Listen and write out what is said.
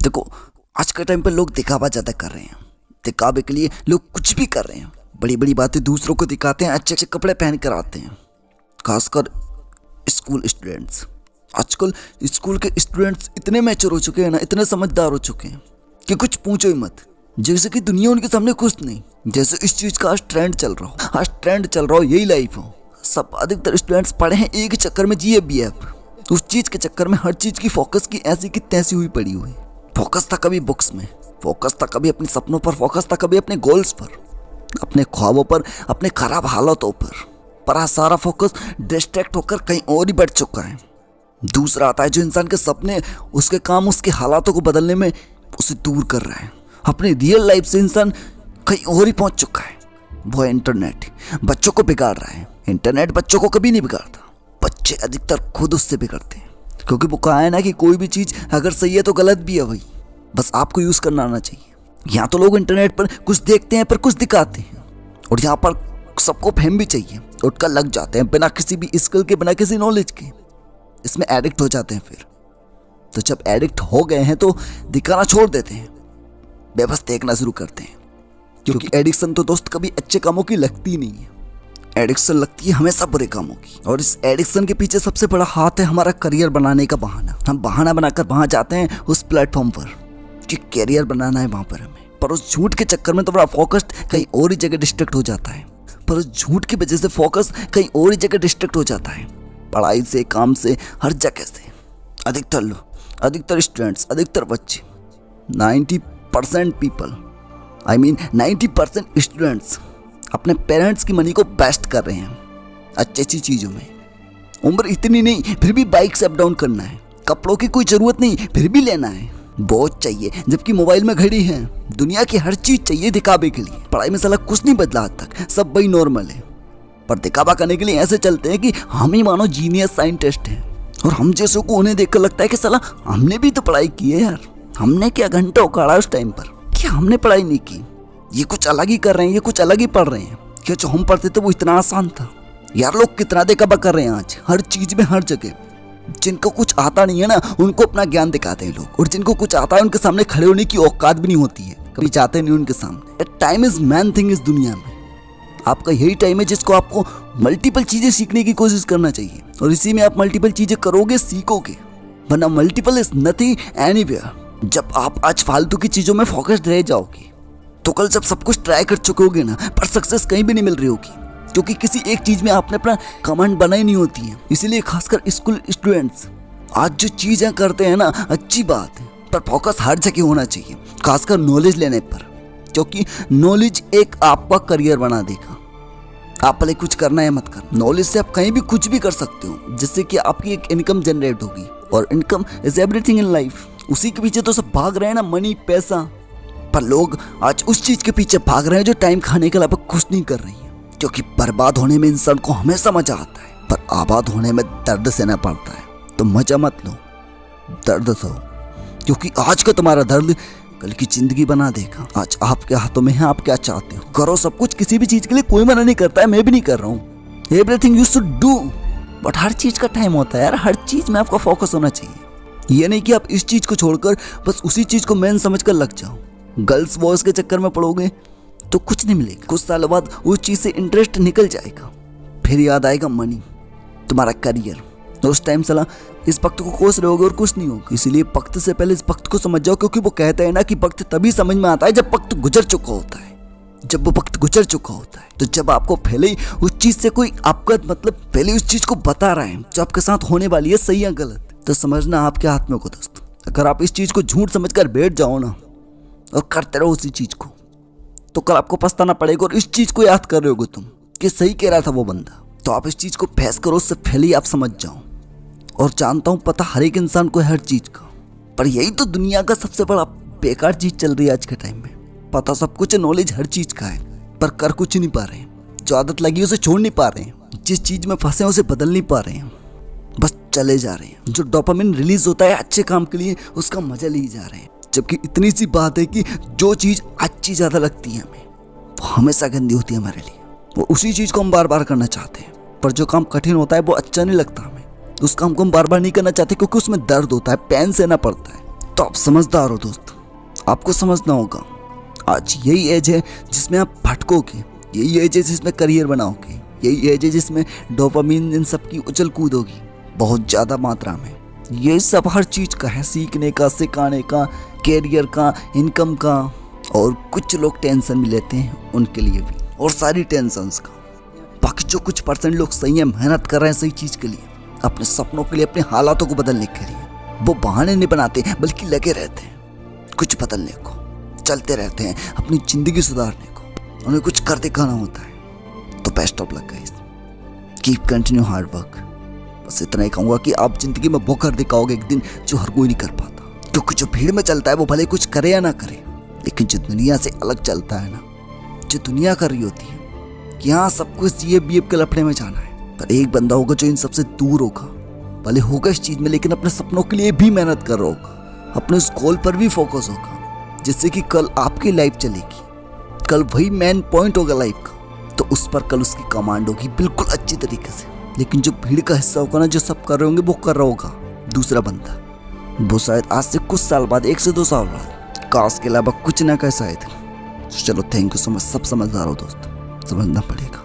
देखो, आज के टाइम पे लोग दिखावा ज़्यादा कर रहे हैं। दिखावे के लिए लोग कुछ भी कर रहे हैं। बड़ी बड़ी बातें दूसरों को दिखाते हैं, अच्छे अच्छे कपड़े पहन कर आते हैं। खासकर स्कूल स्टूडेंट्स। आजकल स्कूल के स्टूडेंट्स इतने मैच्योर हो चुके हैं ना, इतने समझदार हो चुके हैं कि कुछ पूछो ही मत। जैसे कि दुनिया उनके सामने कुछ नहीं। जैसे इस चीज़ का आज ट्रेंड चल रहा हो, आज ट्रेंड चल रहा हो, यही लाइफ हो। सब अधिकतर स्टूडेंट्स पढ़े हैं एक ही चक्कर में, जिए बी एफ। उस चीज़ के चक्कर में हर चीज़ की फोकस की ऐसी की तैसी हुई पड़ी हुई। फोकस था कभी बुक्स में, फोकस था कभी अपने सपनों पर, फोकस था कभी अपने गोल्स पर, अपने ख्वाबों पर, अपने खराब हालातों पर आज सारा फोकस डिस्ट्रैक्ट होकर कहीं और ही बढ़ चुका है। दूसरा आता है जो इंसान के सपने, उसके काम, उसके हालातों को बदलने में उसे दूर कर रहा है। अपने रियल लाइफ से इंसान कहीं और ही पहुंच चुका है। वो है इंटरनेट। बच्चों को बिगाड़ रहा है। इंटरनेट बच्चों को कभी नहीं बिगाड़ता, बच्चे अधिकतर खुद उससे बिगड़ते हैं। क्योंकि वो कहा है ना कि कोई भी चीज़ अगर सही है तो गलत भी है, भाई बस आपको यूज़ करना आना चाहिए। यहाँ तो लोग इंटरनेट पर कुछ देखते हैं पर कुछ दिखाते हैं, और यहाँ पर सबको फेम भी चाहिए, उठकर लग जाते हैं बिना किसी भी स्किल के, बिना किसी नॉलेज के। इसमें एडिक्ट हो जाते हैं। फिर तो जब एडिक्ट हो गए हैं तो दिखाना छोड़ देते हैं, बेबस देखना शुरू करते हैं। क्योंकि एडिक्शन तो दोस्त कभी अच्छे कामों की लगती नहीं है, एडिक्शन लगती है हमेशा बुरे कामों की। और इस एडिक्शन के पीछे सबसे बड़ा हाथ है हमारा करियर बनाने का बहाना। हम बहाना बनाकर वहां जाते हैं उस प्लेटफॉर्म पर कि करियर बनाना है वहां पर हमें, पर उस झूठ के चक्कर में तो बड़ा फोकस कहीं और ही जगह डिस्ट्रैक्ट हो जाता है। पर उस झूठ की वजह से फोकस कहीं और ही जगह डिस्ट्रैक्ट हो जाता है, पढ़ाई से, काम से, हर जगह से। अधिकतर लोग, अधिकतर स्टूडेंट्स, अधिकतर बच्चे, 90% पीपल, आई मीन 90% स्टूडेंट्स अपने पेरेंट्स की मनी को वेस्ट कर रहे हैं अच्छी अच्छी चीज़ों में। उम्र इतनी नहीं फिर भी बाइक से अप डाउन करना है, कपड़ों की कोई ज़रूरत नहीं फिर भी लेना है, बहुत चाहिए जबकि मोबाइल में घड़ी है। दुनिया की हर चीज़ चाहिए दिखावे के लिए। पढ़ाई में साला कुछ नहीं बदला आज तक, सब वही नॉर्मल है। पर दिखावा करने के लिए ऐसे चलते हैं कि हम ही मानो जीनियस साइंटिस्ट हैं, और हम जैसों को उन्हें देखकर लगता है कि साला हमने भी तो पढ़ाई की है यार, हमने क्या घंटों काढ़ा उस टाइम पर, क्या हमने पढ़ाई नहीं की। ये कुछ अलग ही कर रहे हैं, ये कुछ अलग ही पढ़ रहे हैं। क्या जो हम पढ़ते थे वो इतना आसान था यार। लोग कितना दिखावा कर रहे हैं आज, हर चीज़ में, हर जगह। जिनको कुछ आता नहीं है ना, उनको अपना ज्ञान दिखाते हैं लोग, और जिनको कुछ आता है उनके सामने खड़े होने की औकात भी नहीं होती है, कभी चाहते नहीं उनके सामने। टाइम इज मैन थिंग इस दुनिया में। आपका यही टाइम है जिसको आपको मल्टीपल चीज़ें सीखने की कोशिश करना चाहिए, और इसी में आप मल्टीपल चीज़ें करोगे, सीखोगे, वरना मल्टीपल इज नथिंग एनीवेयर। जब आप आज फालतू की चीज़ों में फोकस्ड रह जाओगे तो कल जब सब कुछ ट्राई कर चुके होगे ना, पर सक्सेस कहीं भी नहीं मिल रही होगी, क्योंकि किसी एक चीज़ में आपने अपना कमांड बनाई नहीं होती है। इसीलिए खासकर स्कूल स्टूडेंट्स आज जो चीज़ें करते हैं ना, अच्छी बात है, पर फोकस हर जगह होना चाहिए, खासकर नॉलेज लेने पर, क्योंकि नॉलेज एक आपका करियर बना देगा। आप भले कुछ करना है मत करना, नॉलेज से आप कहीं भी कुछ भी कर सकते हो, जिससे कि आपकी एक इनकम जनरेट होगी, और income is everything in life. उसी के पीछे तो सब भाग रहे हैं ना, मनी, पैसा। पर लोग आज उस चीज़ के पीछे भाग रहे हैं जो टाइम खाने के अलावा कुछ नहीं कर रही है। क्योंकि बर्बाद होने में इंसान को हमेशा मजा आता है, पर आबाद होने में दर्द सहना पड़ता है। तो मजा मत लो, दर्द सहो, क्योंकि आज का तुम्हारा दर्द कल की जिंदगी बना देगा। आज आपके हाथों में है, आप क्या चाहते हो करो सब कुछ। किसी भी चीज़ के लिए कोई मना नहीं करता है, मैं भी नहीं कर रहा हूँ। Everything you should do, but हर चीज़ का टाइम होता है यार, हर चीज़ में आपका फोकस होना चाहिए। ये नहीं कि आप इस चीज़ को छोड़कर बस उसी चीज़ को मेन समझ कर लग जाओ। गर्ल्स बॉयज़ के चक्कर में पड़ोगे तो कुछ नहीं मिलेगा। कुछ सालों बाद उस चीज़ से इंटरेस्ट निकल जाएगा, फिर याद आएगा मनी, तुम्हारा करियर, और उस टाइम साला इस वक्त को कोस रहे होगे और कुछ नहीं होगा। इसीलिए वक्त से पहले इस वक्त को समझ जाओ, क्योंकि वो कहते हैं ना कि वक्त तभी समझ में आता है जब वक्त गुजर चुका होता है। जब वो वक्त गुजर चुका होता है, तो जब आपको पहले ही उस चीज़ से कोई आपका मतलब पहले उस चीज़ को बता रहा है जो आपके साथ होने वाली है, सही या गलत, तो समझना आपके हाथ में होगा दोस्तों। अगर आप इस चीज़ को झूठ समझकर बैठ जाओ ना और करते रहो उसी चीज़ को, तो कल आपको पछताना पड़ेगा। और इस चीज़ को याद कर रहे होगे तुम कि सही कह रहा था वो बंदा, तो आप इस चीज़ को फेस करो, उससे पहले ही आप समझ जाओ। और जानता हूँ पता हर एक इंसान को है हर चीज़ का, पर यही तो दुनिया का सबसे बड़ा बेकार चीज़ चल रही है आज के टाइम में। पता सब कुछ है, नॉलेज हर चीज़ का है, पर कर कुछ नहीं पा रहे हैं। जो आदत लगी उसे छोड़ नहीं पा रहे हैं, जिस चीज़ में फंसे हैं उसे बदल नहीं पा रहे हैं, बस चले जा रहे हैं। जो डोपामिन रिलीज होता है अच्छे काम के लिए, उसका मजा ले जा रहे हैं। जबकि इतनी सी बात है कि जो चीज़ अच्छी ज़्यादा लगती है हमें, वो हमेशा गंदी होती है हमारे लिए। वो उसी चीज़ को हम बार बार करना चाहते हैं, पर जो काम कठिन होता है वो अच्छा नहीं लगता हमें, उस काम को हम बार बार नहीं करना चाहते, क्योंकि उसमें दर्द होता है, पेन सहना पड़ता है। तो आप समझदार हो दोस्त, आपको समझना होगा आज यही एज है जिसमें आप भटकोगे, यही एज है जिसमें करियर बनाओगे, यही एज है जिसमें डोपामिन इन सब की उछल कूद होगी बहुत ज़्यादा मात्रा में। ये सब हर चीज़ का है, सीखने का, सिखाने का, कैरियर का, इनकम का। और कुछ लोग टेंशन भी लेते हैं उनके लिए भी, और सारी टेंशन्स का। बाकी जो कुछ परसेंट लोग सही है, मेहनत कर रहे हैं सही चीज़ के लिए, अपने सपनों के लिए, अपने हालातों को बदलने के लिए, वो बहाने नहीं बनाते बल्कि लगे रहते हैं कुछ बदलने को, चलते रहते हैं अपनी ज़िंदगी सुधारने को। उन्हें कुछ कर दिखाना होता है। तो best of luck guys, keep continue hard work. बस इतना ही कहूँगा कि आप ज़िंदगी में वो कर दिखाओगे एक दिन जो हर कोई नहीं कर पाता। क्योंकि जो भीड़ में चलता है वो भले कुछ करे या ना करे, लेकिन जो दुनिया से अलग चलता है ना, जो दुनिया कर रही होती है कि हाँ सब कुछ जीएब के लफड़े में जाना है, पर एक बंदा होगा जो इन सबसे दूर होगा, भले होगा इस चीज़ में लेकिन अपने सपनों के लिए भी मेहनत कर रहा होगा, अपने उस गोल पर भी फोकस होगा, जिससे कि कल आपकी लाइफ चलेगी, कल वही मेन पॉइंट होगा लाइफ का, तो उस पर कल उसकी कमांड होगी बिल्कुल अच्छी तरीके से। लेकिन जो भीड़ का हिस्सा होगा ना, जो सब कर रहे होंगे वो कर रहा होगा दूसरा बंदा, वो शायद आज से कुछ साल बाद, 1 से 2 साल बाद काश के अलावा कुछ ना कहे शायद। चलो थैंक यू सो मच, सब समझदार हो दोस्त, समझना पड़ेगा।